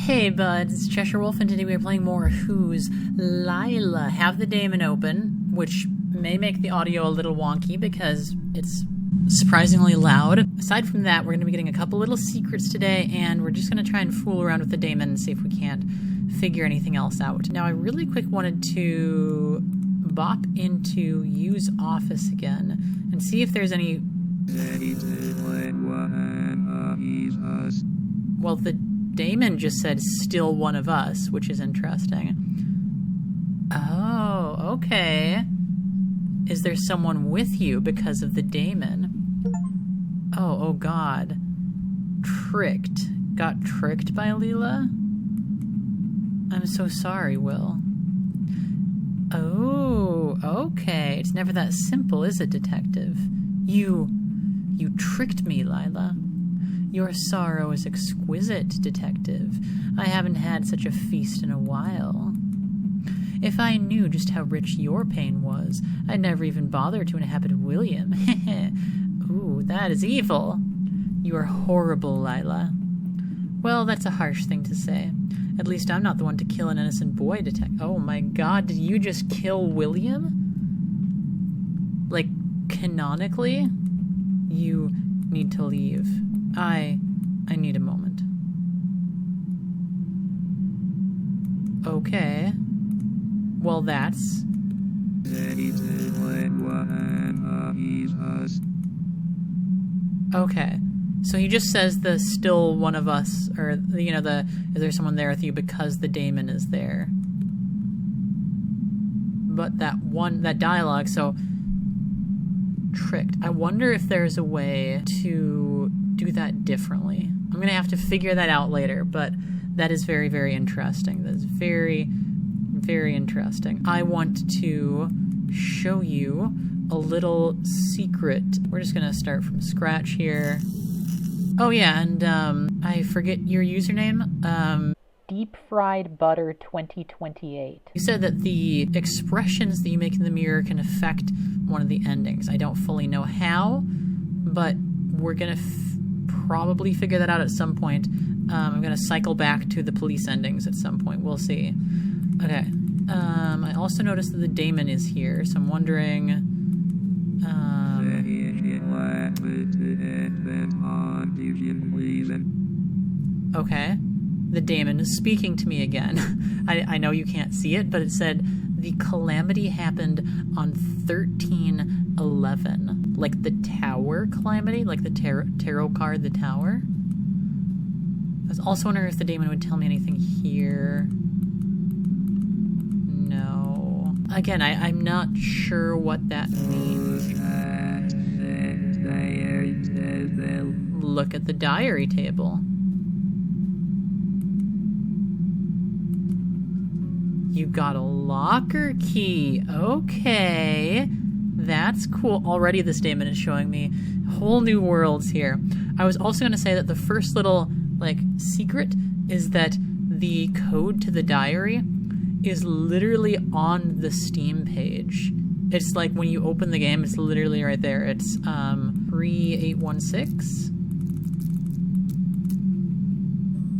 Hey buds, it's Cheshire Wolf, and today we are playing more Who's Lila. Have the daemon open, which may make the audio a little wonky because it's surprisingly loud. Aside from that, we're going to be getting a couple little secrets today, and we're just going to try and fool around with the daemon and see if we can't figure anything else out. Now, I really quick wanted to bop into Use Office again and see if there's any... Well, the daemon just said still one of us, which is interesting. Oh, okay. Is there someone with you because of the daemon? Oh god. Tricked. Got tricked by Lila? I'm so sorry, Will. Oh, okay. It's never that simple, is it, detective? You tricked me, Lila. Your sorrow is exquisite, detective. I haven't had such a feast in a while. If I knew just how rich your pain was, I'd never even bother to inhabit William. Ooh, that is evil. You are horrible, Lila. Well, that's a harsh thing to say. At least I'm not the one to kill an innocent boy, Oh my god, did you just kill William? Like, canonically? You need to leave. I need a moment. Okay. Well, that's... Okay. So he just says the still one of us, or, you know, the, is there someone there with you because the daemon is there? But that dialogue, so... Tricked. I wonder if there's a way to do that differently. I'm gonna have to figure that out later, but that is very, very interesting. That is very, very interesting. I want to show you a little secret. We're just gonna start from scratch here. Oh yeah, and I forget your username. Deep Fried Butter 2028. You said that the expressions that you make in the mirror can affect one of the endings. I don't fully know how, but we're gonna probably figure that out at some point. I'm gonna cycle back to the police endings at some point. We'll see. Okay. I also noticed that the daemon is here, so I'm wondering... Okay. The daemon is speaking to me again. I know you can't see it, but it said, the calamity happened on 13/11. Like the tower calamity? Like the tarot card, the tower? I was also wondering if the daemon would tell me anything here. No. Again, I'm not sure what that means. Look at the diary table. You got a locker key. Okay. That's cool. Already this daemon is showing me whole new worlds here. I was also going to say that the first little, like, secret is that the code to the diary is literally on the Steam page. It's like when you open the game, it's literally right there. It's 3816.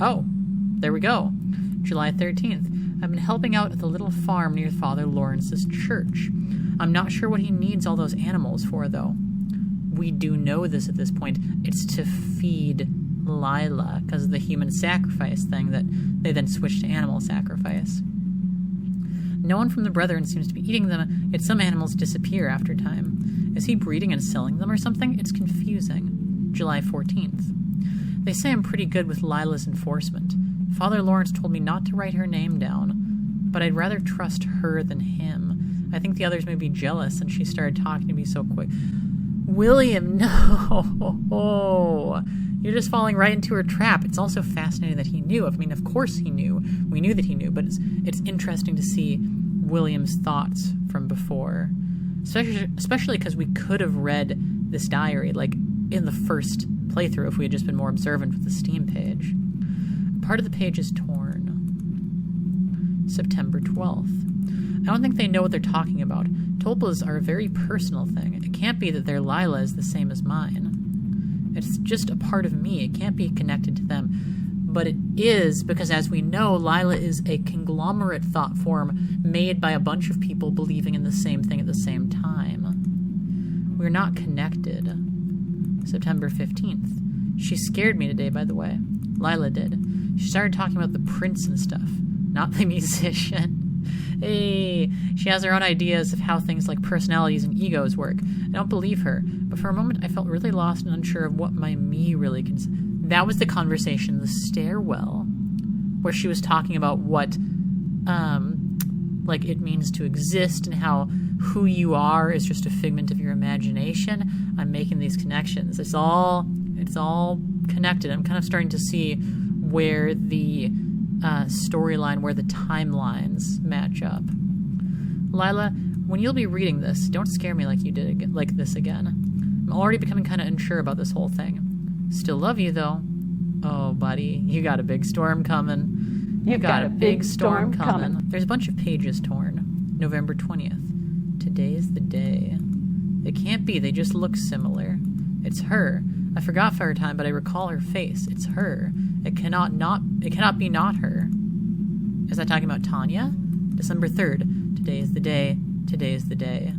Oh, there we go. July 13th. I've been helping out at the little farm near Father Lawrence's church. I'm not sure what he needs all those animals for, though. We do know this at this point. It's to feed Lila, because of the human sacrifice thing that they then switched to animal sacrifice. No one from the Brethren seems to be eating them, yet some animals disappear after time. Is he breeding and selling them or something? It's confusing. July 14th. They say I'm pretty good with Lila's enforcement. Father Lawrence told me not to write her name down, but I'd rather trust her than him. I think the others may be jealous, and she started talking to me so quick. William, no! You're just falling right into her trap. It's also fascinating that he knew. I mean, of course he knew. We knew that he knew, but it's interesting to see William's thoughts from before. Especially because we could have read this diary, like, in the first playthrough if we had just been more observant with the Steam page. Part of the page is torn. September 12th. I don't think they know what they're talking about. Tulpas are a very personal thing. It can't be that their Lila is the same as mine. It's just a part of me. It can't be connected to them. but it is because, as we know, Lila is a conglomerate thought form made by a bunch of people believing in the same thing at the same time. We're not connected. September 15th. She scared me today, by the way. Lila did. She started talking about the prince and stuff, not the musician. Hey, she has her own ideas of how things like personalities and egos work. I don't believe her, but for a moment I felt really lost and unsure of what my me really That was the conversation in the stairwell, where she was talking about what, like, it means to exist and how who you are is just a figment of your imagination. I'm making these connections. It's all connected. I'm kind of starting to see where the storyline, where the timelines match up. Lila, when you'll be reading this, don't scare me like you did like this again. I'm already becoming kind of unsure about this whole thing. Still love you, though. Oh, buddy, you got a big storm coming. You got a big storm coming. There's a bunch of pages torn. November 20th. Today's the day. It can't be. They just look similar. It's her. I forgot for her time, but I recall her face. It's her. It cannot be not her. Is that talking about Tanya? December 3rd. Today is the day. Today is the day.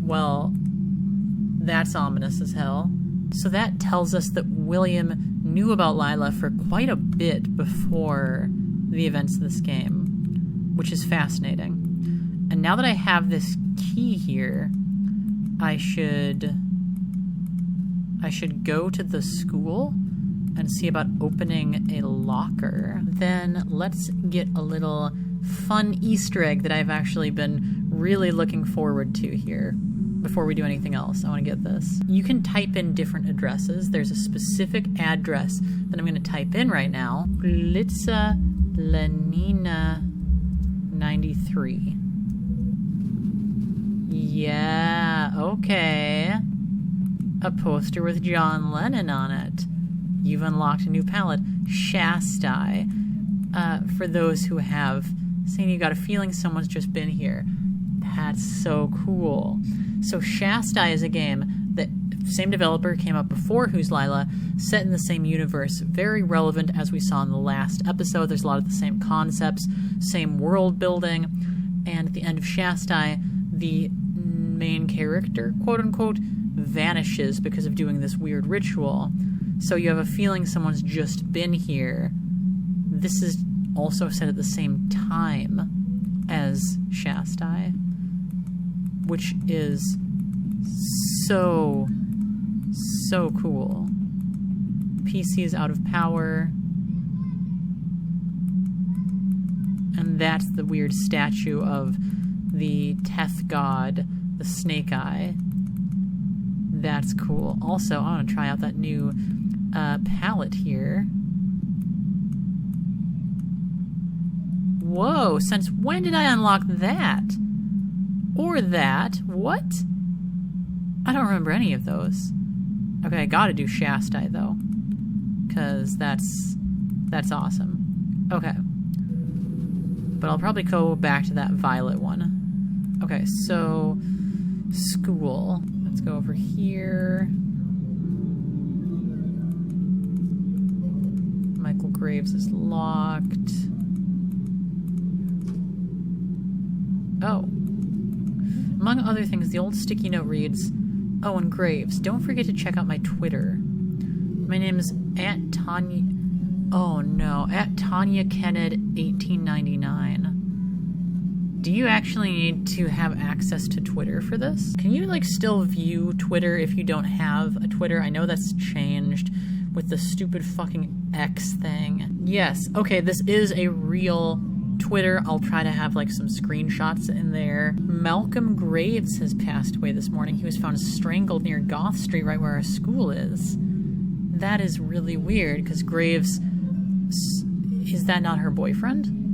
Well, that's ominous as hell. So that tells us that William knew about Lila for quite a bit before the events of this game, which is fascinating. And now that I have this key here, I should go to the school and see about opening a locker. Then let's get a little fun Easter egg that I've actually been really looking forward to here. Before we do anything else, I want to get this. You can type in different addresses. There's a specific address that I'm going to type in right now. Glitza Lenina 93. Yeah, okay. A poster with John Lennon on it. You've unlocked a new palette, Schastye. For those who have seen, you got a feeling someone's just been here. That's so cool. So Schastye is a game that same developer came up before Who's Lila, set in the same universe, very relevant as we saw in the last episode. There's a lot of the same concepts, same world building, and at the end of Schastye, the main character, quote unquote, vanishes because of doing this weird ritual. So you have a feeling someone's just been here. This is also set at the same time as Schastye, which is so cool. PC is out of power. And that's the weird statue of the Teth god, the Snake Eye. That's cool. Also, I want to try out that new palette here. Whoa, since when did I unlock that? Or that? What? I don't remember any of those. Okay, I gotta do Schastye, though. Because that's awesome. Okay. But I'll probably go back to that violet one. Okay, so... school. Let's go over here. Michael Graves is locked. Oh. Among other things, the old sticky note reads, "Oh, and Graves, don't forget to check out my Twitter. My name is @Tanya... Oh, no. @TanyaKenned1899. Do you actually need to have access to Twitter for this? Can you, like, still view Twitter if you don't have a Twitter? I know that's changed with the stupid fucking X thing. Yes. Okay, this is a real Twitter. I'll try to have, like, some screenshots in there. Malcolm Graves has passed away this morning. He was found strangled near Goth Street, right where our school is. That is really weird, because Graves... Is that not her boyfriend?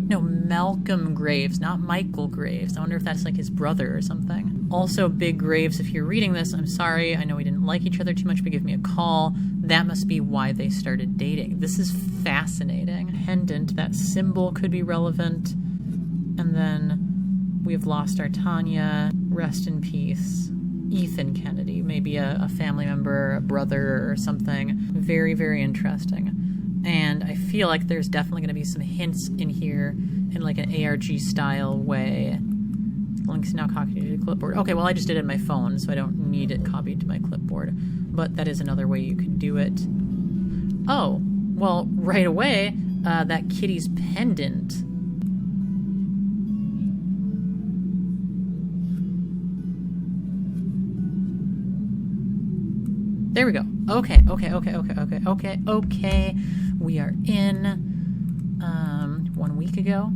No, Malcolm Graves, not Michael Graves. I wonder if that's, like, his brother or something. Also, Big Graves, if you're reading this, I'm sorry. I know we didn't like each other too much, but give me a call. That must be why they started dating. This is fascinating. Pendant, that symbol could be relevant. And then we've lost our Tanya. Rest in peace. Ethan Kennedy, maybe a family member, a brother or something. Very, very interesting. And I feel like there's definitely going to be some hints in here in like an ARG style way. Links now copied to the clipboard. Okay, well I just did it in my phone, so I don't need it copied to my clipboard. But that is another way you can do it. Oh, well, right away, that kitty's pendant. There we go. Okay. We are in 1 week ago.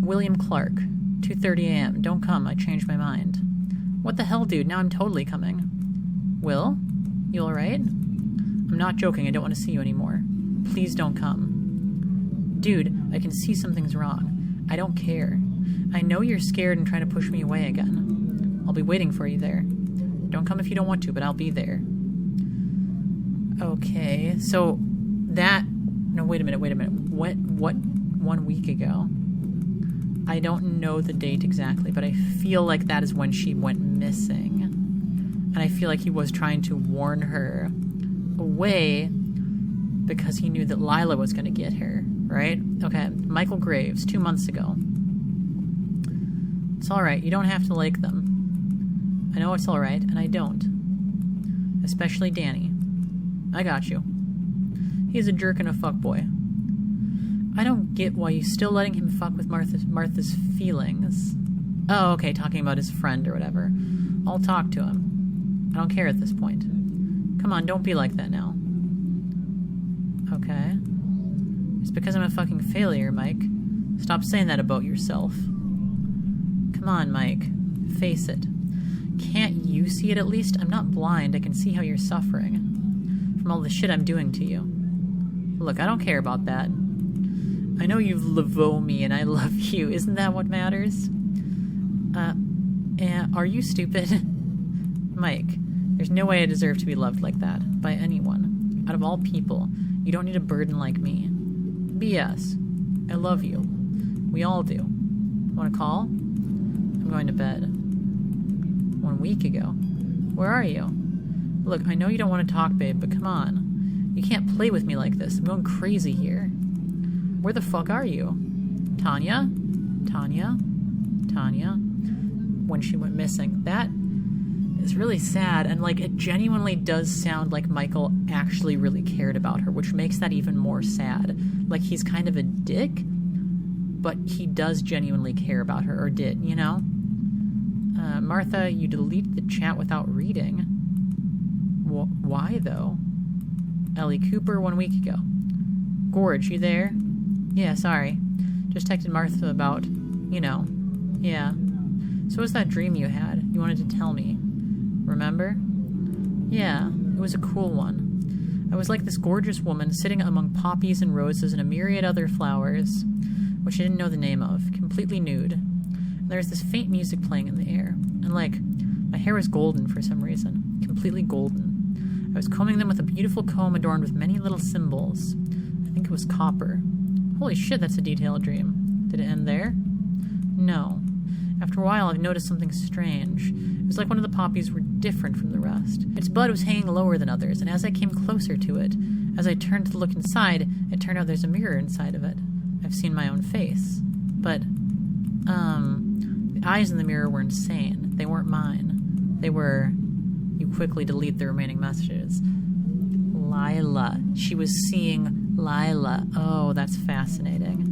William Clark, 2:30 a.m. Don't come. I changed my mind. What the hell, dude? Now I'm totally coming. Will? You alright? I'm not joking. I don't want to see you anymore. Please don't come. Dude, I can see something's wrong. I don't care. I know you're scared and trying to push me away again. I'll be waiting for you there. Don't come if you don't want to, but I'll be there. Okay, so that... No, wait a minute. What 1 week ago? I don't know the date exactly, but I feel like that is when she went missing. And I feel like he was trying to warn her away because he knew that Lila was going to get her, right? Okay, Michael Graves, 2 months ago. It's alright, you don't have to like them. I know it's alright, and I don't. Especially Danny. I got you. He's a jerk and a fuckboy. I don't get why you still letting him fuck with Martha's feelings. Oh, okay, talking about his friend or whatever. I'll talk to him. I don't care at this point. Come on, don't be like that now. Okay. It's because I'm a fucking failure, Mike. Stop saying that about yourself. Come on, Mike. Face it. Can't you see it at least? I'm not blind. I can see how you're suffering from all the shit I'm doing to you. Look, I don't care about that. I know you've lavo me and I love you. Isn't that what matters? Are you stupid? Mike, there's no way I deserve to be loved like that. By anyone. Out of all people. You don't need a burden like me. BS. I love you. We all do. Want to call? I'm going to bed. 1 week ago. Where are you? Look, I know you don't want to talk, babe, but come on. You can't play with me like this. I'm going crazy here. Where the fuck are you? Tanya? When she went missing. That is really sad, and like it genuinely does sound like Michael actually really cared about her, which makes that even more sad. Like he's kind of a dick, but he does genuinely care about her, or did, you know? Martha, you delete the chat without reading. Why though? Ellie Cooper, 1 week ago. Gorge, you there? Yeah, sorry. Just texted Martha about, you know. Yeah. So what's that dream you had? You wanted to tell me. Remember? Yeah, it was a cool one. I was like this gorgeous woman sitting among poppies and roses and a myriad other flowers, which I didn't know the name of, completely nude. And there was this faint music playing in the air. And like, my hair was golden for some reason. Completely golden. I was combing them with a beautiful comb adorned with many little symbols. I think it was copper. Holy shit, that's a detailed dream. Did it end there? No. After a while, I've noticed something strange. It was like one of the poppies were different from the rest. Its bud was hanging lower than others, and as I came closer to it, as I turned to look inside, it turned out there's a mirror inside of it. I've seen my own face. But, the eyes in the mirror were insane. They weren't mine. They were... You quickly delete the remaining messages. Lila. She was seeing Lila. Oh, that's fascinating.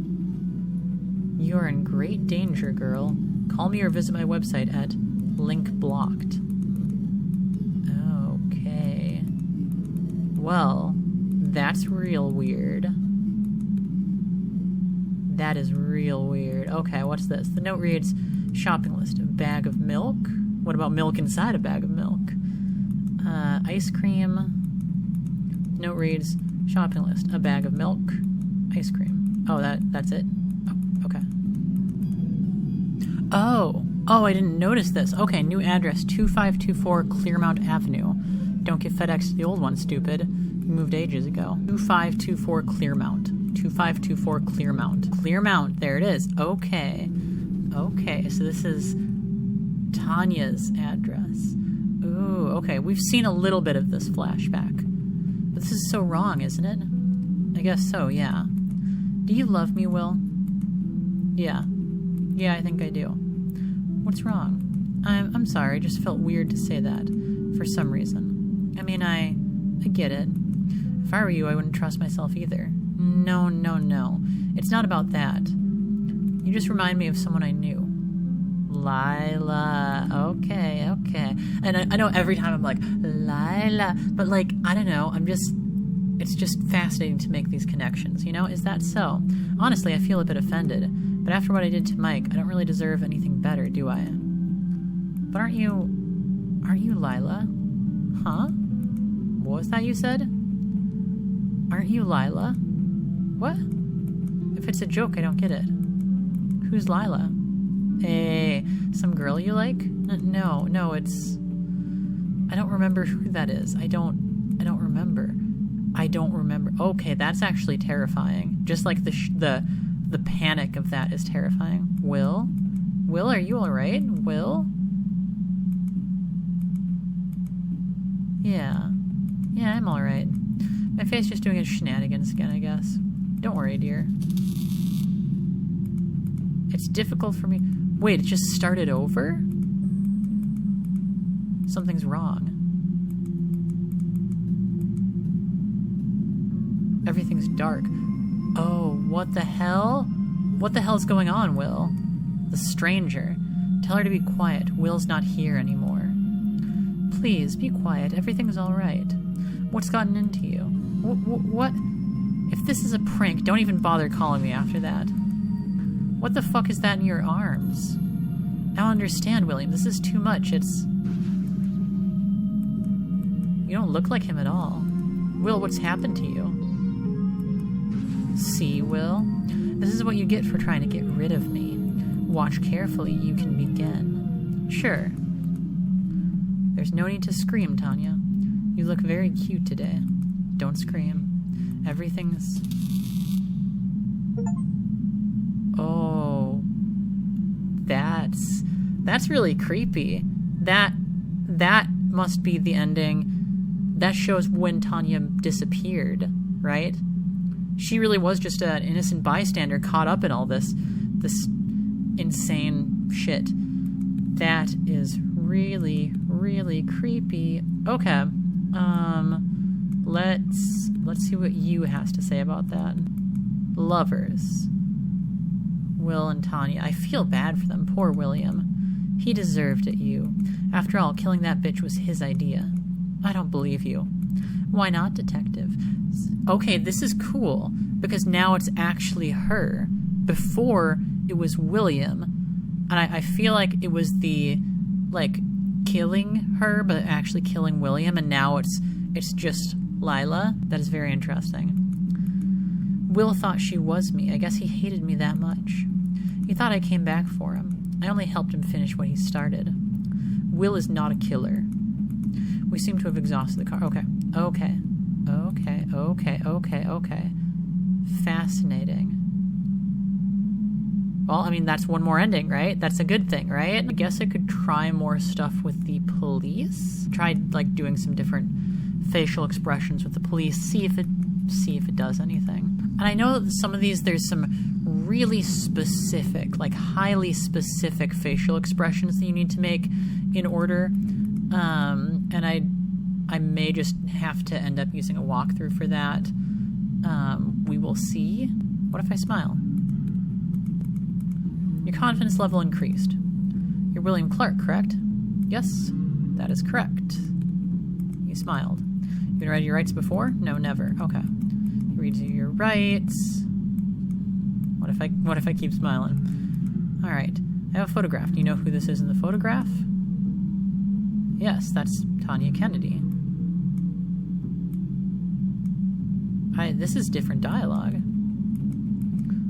You're in great danger, girl. Call me or visit my website at link blocked. Okay. Well, that's real weird. That is real weird. Okay, what's this? The note reads, shopping list, a bag of milk. What about milk inside a bag of milk? Ice cream. Note reads, shopping list, a bag of milk, ice cream. Oh, that's it? Oh, okay. Oh, I didn't notice this. Okay, new address, 2524 Clearmount Avenue. Don't get FedEx to the old one, stupid. You moved ages ago. 2524 Clearmount. 2524 Clearmount. Clearmount, there it is. Okay. Okay, so this is Tanya's address. Ooh, okay. We've seen a little bit of this flashback. But this is so wrong, isn't it? I guess so, yeah. Do you love me, Will? Yeah. Yeah, I think I do. What's wrong? I'm sorry, I just felt weird to say that. For some reason. I mean, I get it. If I were you, I wouldn't trust myself either. No. It's not about that. You just remind me of someone I knew. Lila. Okay. And I know every time I'm like, Lila. But, like, I don't know. It's just fascinating to make these connections, you know? Is that so? Honestly, I feel a bit offended. But after what I did to Mike, I don't really deserve anything better, do I? But aren't you Lila? Huh? What was that you said? Aren't you Lila? What? If it's a joke, I don't get it. Who's Lila? Hey, some girl you like? No, it's... I don't remember who that is. I don't remember. Okay, that's actually terrifying. Just like the panic of that is terrifying. Will, are you alright? Will? Yeah, I'm alright. My face just doing its shenanigans again, I guess. Don't worry, dear. It's difficult for me... Wait, it just started over? Something's wrong. Everything's dark. Oh, what the hell? What the hell's going on, Will? The stranger. Tell her to be quiet. Will's not here anymore. Please, be quiet. Everything's all right. What's gotten into you? What? If this is a prank, don't even bother calling me after that. What the fuck is that in your arms? I don't understand, William. This is too much. It's... You don't look like him at all. Will, what's happened to you? See, Will? This is what you get for trying to get rid of me. Watch carefully. You can begin. Sure. There's no need to scream, Tanya. You look very cute today. Don't scream. Everything's... Oh. That's really creepy. That must be the ending. That shows when Tanya disappeared, right? She really was just an innocent bystander caught up in all this insane shit. That is really, really creepy. Okay. Let's see what you has to say about that. Lovers. Will and Tanya. I feel bad for them. Poor William. He deserved it, you. After all, killing that bitch was his idea. I don't believe you. Why not, detective? Okay, this is cool, because now it's actually her. Before, it was William. And I feel like it was the, like, killing her, but actually killing William, and now it's just Lila. That is very interesting. Will thought she was me. I guess he hated me that much. He thought I came back for him. I only helped him finish what he started. Will is not a killer. We seem to have exhausted the car. Okay. Fascinating. Well, I mean, that's one more ending, right? That's a good thing, right? I guess I could try more stuff with the police. Tried, like, doing some different facial expressions with the police. See if it does anything. And I know that some of these, there's some really specific, like highly specific facial expressions that you need to make in order. And I may just have to end up using a walkthrough for that. We will see. What if I smile? Your confidence level increased. You're William Clark, correct? Yes, that is correct. You smiled. You been read your rights before? No, never. Okay. You read your rights. What if I keep smiling? All right. I have a photograph. Do you know who this is in the photograph? Yes, that's Tanya Kennedy. This is different dialogue.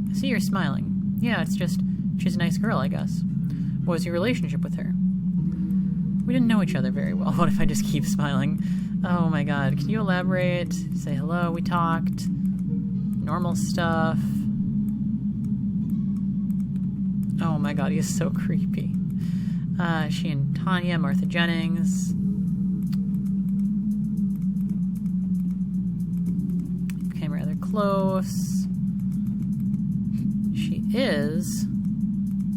I see you're smiling. Yeah, it's just, she's a nice girl, I guess. What was your relationship with her? We didn't know each other very well. What if I just keep smiling? Oh my god, can you elaborate? Say hello, we talked. Normal stuff. Oh my god, he is so creepy. She and Tanya, Martha Jennings. close. She is?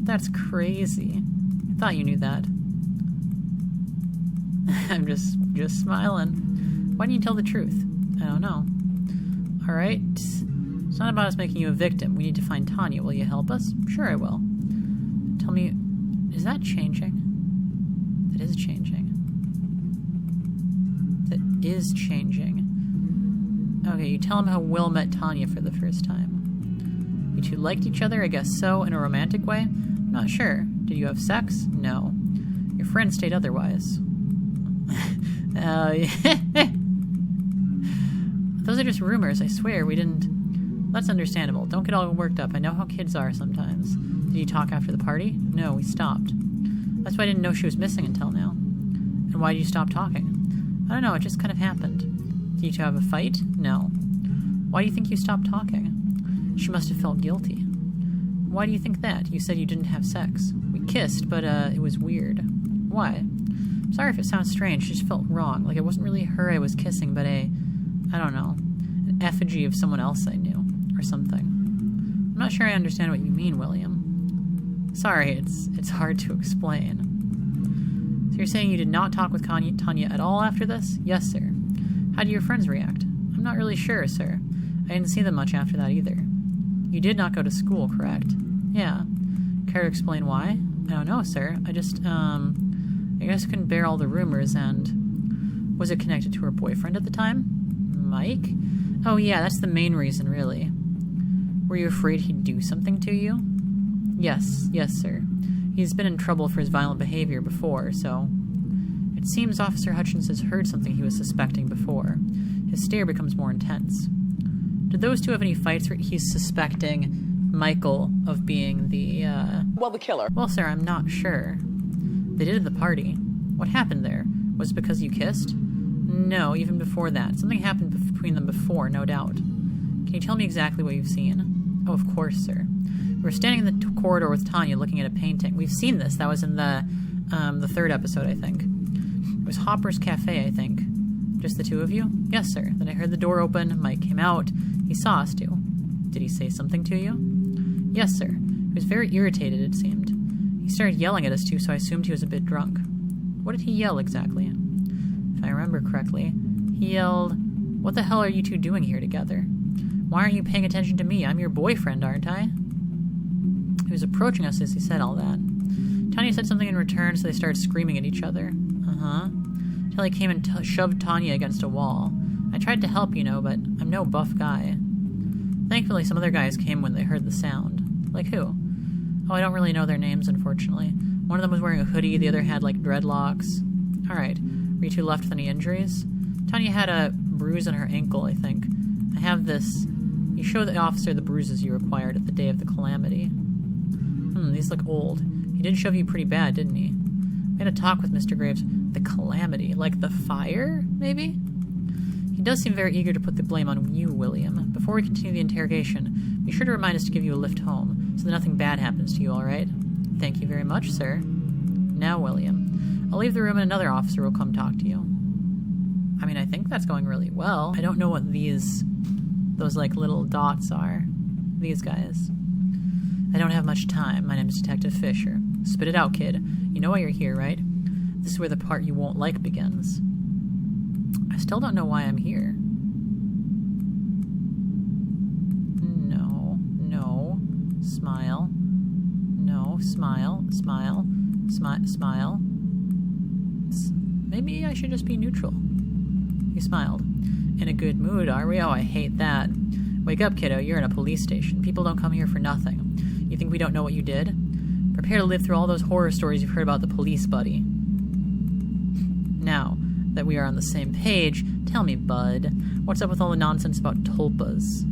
That's crazy. I thought you knew that. I'm just smiling. Why didn't you tell the truth? I don't know. Alright. It's not about us making you a victim. We need to find Tanya. Will you help us? Sure I will. Tell me, is that changing? That is changing. That is changing. Okay, you tell him how Will met Tanya for the first time. You two liked each other? I guess so. In a romantic way? I'm not sure. Did you have sex? No. Your friend stayed otherwise. Oh, yeah. Those are just rumors, I swear. We didn't... That's understandable. Don't get all worked up. I know how kids are sometimes. Did you talk after the party? No, we stopped. That's why I didn't know she was missing until now. And why did you stop talking? I don't know, it just kind of happened. Did you two have a fight? No. Why do you think you stopped talking? She must have felt guilty. Why do you think that? You said you didn't have sex. We kissed, but it was weird. Why? Sorry if it sounds strange, it just felt wrong. Like it wasn't really her I was kissing, but I don't know, an effigy of someone else I knew, or something. I'm not sure I understand what you mean, William. Sorry, it's hard to explain. So you're saying you did not talk with Tanya at all after this? Yes, sir. How do your friends react? I'm not really sure, sir. I didn't see them much after that either. You did not go to school, correct? Yeah. Care to explain why? I don't know, sir. I just, I guess I couldn't bear all the rumors, and... Was it connected to her boyfriend at the time? Mike? Oh yeah, that's the main reason, really. Were you afraid he'd do something to you? Yes, sir. He's been in trouble for his violent behavior before, so... It seems Officer Hutchins has heard something he was suspecting before. His stare becomes more intense. Did those two have any fights where he's suspecting Michael of being the, Well, the killer. Well, sir, I'm not sure. They did at the party. What happened there? Was it because you kissed? No, even before that. Something happened between them before, no doubt. Can you tell me exactly what you've seen? Oh, of course, sir. We were standing in the corridor with Tanya looking at a painting. We've seen this. That was in the third episode, I think. It was Hopper's Cafe, I think. Just the two of you? Yes, sir. Then I heard the door open. Mike came out. He saw us two. Did he say something to you? Yes, sir. He was very irritated, it seemed. He started yelling at us two, so I assumed he was a bit drunk. What did he yell exactly? If I remember correctly, he yelled, "What the hell are you two doing here together? Why aren't you paying attention to me? I'm your boyfriend, aren't I?" He was approaching us as he said all that. Tanya said something in return, so they started screaming at each other. Till he came and shoved Tanya against a wall. I tried to help, you know, but I'm no buff guy. Thankfully, some other guys came when they heard the sound. Like who? Oh, I don't really know their names, unfortunately. One of them was wearing a hoodie, the other had, like, dreadlocks. Alright. Were you two left with any injuries? Tanya had a bruise on her ankle, I think. I have this. You show the officer the bruises you required at the day of the calamity. These look old. He did shove you pretty bad, didn't he? We had a talk with Mr. Graves. The calamity? Like the fire, maybe? He does seem very eager to put the blame on you, William. Before we continue the interrogation, be sure to remind us to give you a lift home, so that nothing bad happens to you, alright? Thank you very much, sir. Now, William. I'll leave the room and another officer will come talk to you. I mean, I think that's going really well. I don't know what those like little dots are. These guys. I don't have much time. My name is Detective Fisher. Spit it out, kid. You know why you're here, right? This is where the part you won't like begins. I still don't know why I'm here. No. Smile. No, smile. Smile. Maybe I should just be neutral. He smiled. In a good mood, are we? Oh, I hate that. Wake up, kiddo. You're in a police station. People don't come here for nothing. You think we don't know what you did? Prepare to live through all those horror stories you've heard about the police, buddy. Now that we are on the same page, tell me, bud, what's up with all the nonsense about tulpas?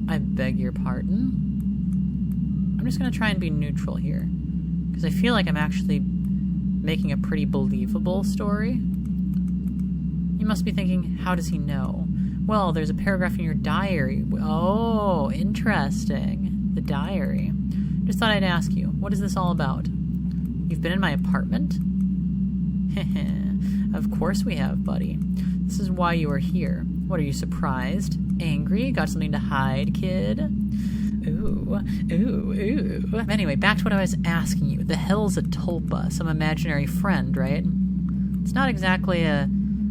I beg your pardon? I'm just going to try and be neutral here, because I feel like I'm actually making a pretty believable story. You must be thinking, how does he know? Well, there's a paragraph in your diary. Oh, interesting. The diary. Just thought I'd ask you, what is this all about? You've been in my apartment? Of course we have, buddy. This is why you are here. What, are you surprised? angry? Got something to hide, kid? Ooh. Anyway, back to what I was asking you. The hell's a tulpa? Some imaginary friend, right? It's not exactly a...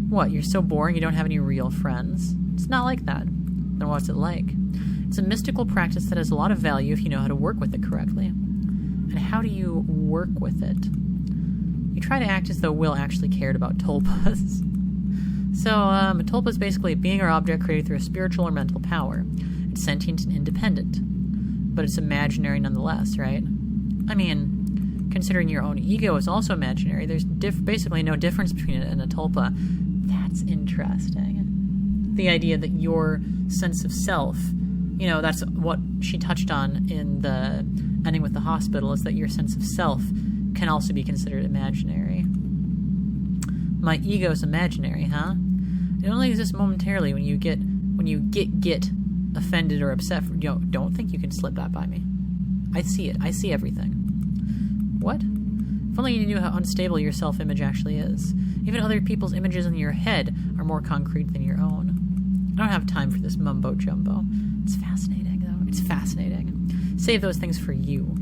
What, you're so boring you don't have any real friends? It's not like that. Then what's it like? It's a mystical practice that has a lot of value if you know how to work with it correctly. And how do you work with it? You try to act as though Will actually cared about tulpas. So, a tulpa is basically a being or object created through a spiritual or mental power. It's sentient and independent. But it's imaginary nonetheless, right? I mean, considering your own ego is also imaginary, there's basically no difference between it and a tulpa. That's interesting. The idea that your sense of self, that's what she touched on in the ending with the hospital, is that your sense of self can also be considered imaginary. My ego is imaginary, huh? It only exists momentarily when you get offended or upset. Don't think you can slip that by me. I see it. I see everything. What? If only you knew how unstable your self-image actually is. Even other people's images in your head are more concrete than your own. I don't have time for this mumbo-jumbo. It's fascinating, though. It's fascinating. Save those things for you.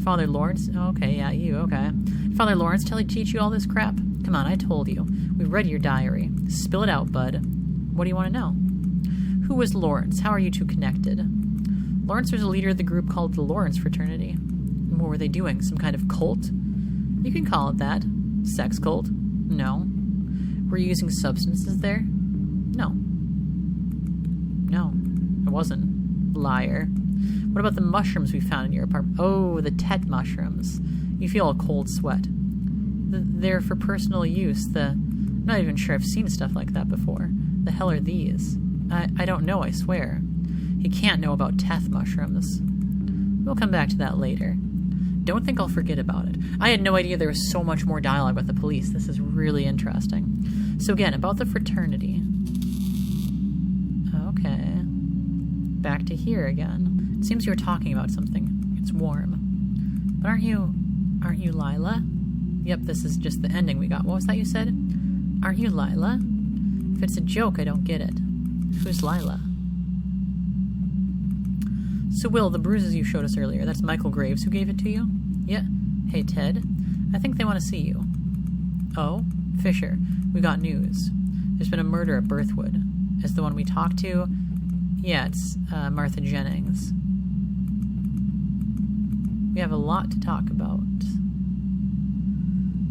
Father Lawrence? Okay, yeah, you, okay. Father Lawrence teach you all this crap? Come on, I told you. We read your diary. Spill it out, bud. What do you want to know? Who was Lawrence? How are you two connected? Lawrence was a leader of the group called the Lawrence Fraternity. What were they doing? Some kind of cult? You can call it that. Sex cult? No. Were you using substances there? No. No, I wasn't. Liar. What about the mushrooms we found in your apartment? Oh, the tet mushrooms. You feel a cold sweat. They're for personal use. I'm not even sure I've seen stuff like that before. The hell are these? I don't know, I swear. He can't know about tet mushrooms. We'll come back to that later. Don't think I'll forget about it. I had no idea there was so much more dialogue with the police. This is really interesting. So again, about the fraternity. Okay. Back to here again. It seems you were talking about something. It's warm. But aren't you Lila? Yep, this is just the ending we got. What was that you said? Aren't you Lila? If it's a joke, I don't get it. Who's Lila? So Will, the bruises you showed us earlier, that's Michael Graves who gave it to you? Yeah. Hey, Ted. I think they want to see you. Oh? Fisher, we got news. There's been a murder at Birthwood. Is the one we talked to? Yeah, it's Martha Jennings. We have a lot to talk about.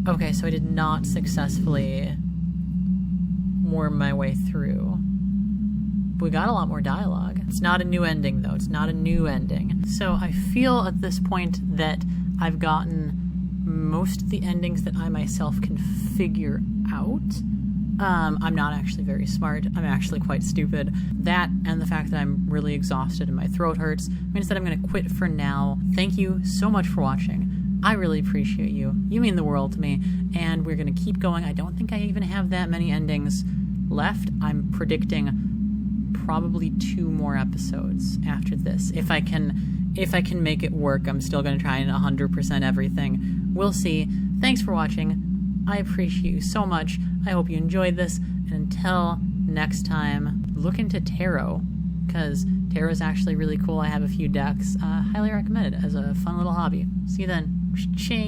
Okay, so I did not successfully worm my way through. But we got a lot more dialogue. It's not a new ending, though. It's not a new ending. So I feel at this point that I've gotten most of the endings that I myself can figure out. I'm not actually very smart. I'm actually quite stupid. That and the fact that I'm really exhausted and my throat hurts means that I'm going to quit for now. Thank you so much for watching. I really appreciate you. You mean the world to me. And we're going to keep going. I don't think I even have that many endings left. I'm predicting probably 2 more episodes after this. If I can make it work, I'm still going to try and 100% everything. We'll see. Thanks for watching. I appreciate you so much. I hope you enjoyed this. And until next time, look into tarot, because tarot is actually really cool. I have a few decks. Highly recommend it as a fun little hobby. See you then. Ching.